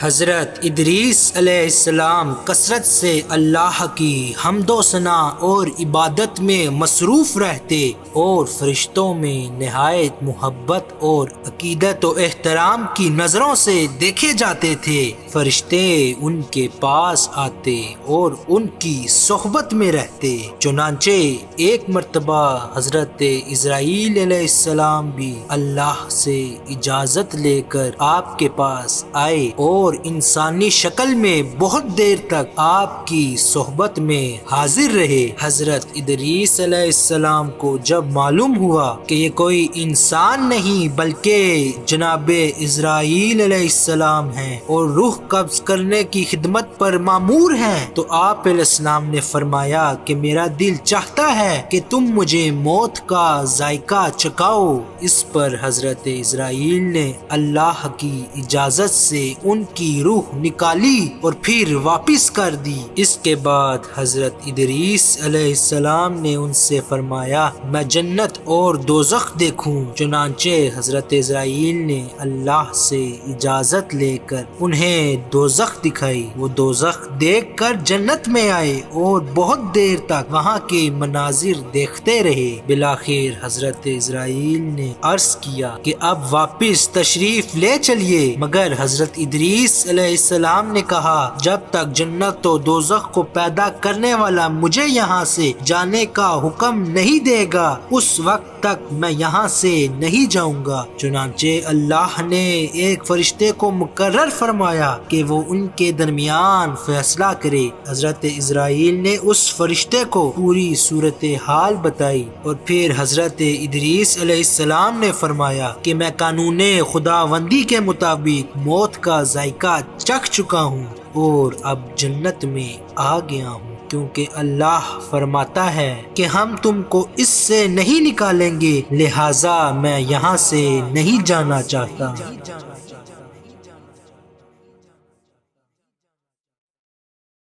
حضرت ادریس علیہ السلام کثرت سے اللہ کی حمد و ثنا اور عبادت میں مصروف رہتے اور فرشتوں میں نہایت محبت اور عقیدت و احترام کی نظروں سے دیکھے جاتے تھے۔ فرشتے ان کے پاس آتے اور ان کی صحبت میں رہتے۔ چنانچہ ایک مرتبہ حضرت اسرائیل علیہ السلام بھی اللہ سے اجازت لے کر آپ کے پاس آئے اور انسانی شکل میں بہت دیر تک آپ کی صحبت میں حاضر رہے۔ حضرت ادریس علیہ السلام کو جب معلوم ہوا کہ یہ کوئی انسان نہیں بلکہ جناب اسرائیل علیہ السلام ہیں اور روح قبض کرنے کی خدمت پر مامور ہیں، تو آپ علیہ السلام نے فرمایا کہ میرا دل چاہتا ہے کہ تم مجھے موت کا ذائقہ چکھاؤ۔ اس پر حضرت اسرائیل نے اللہ کی اجازت سے ان کی روح نکالی اور پھر واپس کر دی۔ اس کے بعد حضرت ادریس علیہ السلام نے ان سے فرمایا میں جنت اور دوزخ دیکھوں۔ چنانچہ حضرت اسرائیل نے اللہ سے اجازت لے کر انہیں دوزخ دکھائی۔ وہ دوزخ دیکھ کر جنت میں آئے اور بہت دیر تک وہاں کے مناظر دیکھتے رہے۔ بالآخر حضرت اسرائیل نے عرض کیا کہ اب واپس تشریف لے چلیے، مگر حضرت ادریس علیہ السلام نے کہا جب تک جنت و دوزخ کو پیدا کرنے والا مجھے یہاں سے جانے کا حکم نہیں دے گا اس وقت تک میں یہاں سے نہیں جاؤں گا۔ چنانچہ اللہ نے ایک فرشتے کو مقرر فرمایا کہ وہ ان کے درمیان فیصلہ کرے۔ حضرت اسرائیل نے اس فرشتے کو پوری صورتحال بتائی اور پھر حضرت ادریس علیہ السلام نے فرمایا کہ میں قانون خداوندی کے مطابق موت کا ذائقہ چکھ چکا ہوں اور اب جنت میں آ گیا ہوں، کیونکہ اللہ فرماتا ہے کہ ہم تم کو اس سے نہیں نکالیں گے، لہٰذا میں یہاں سے نہیں جانا چاہتا۔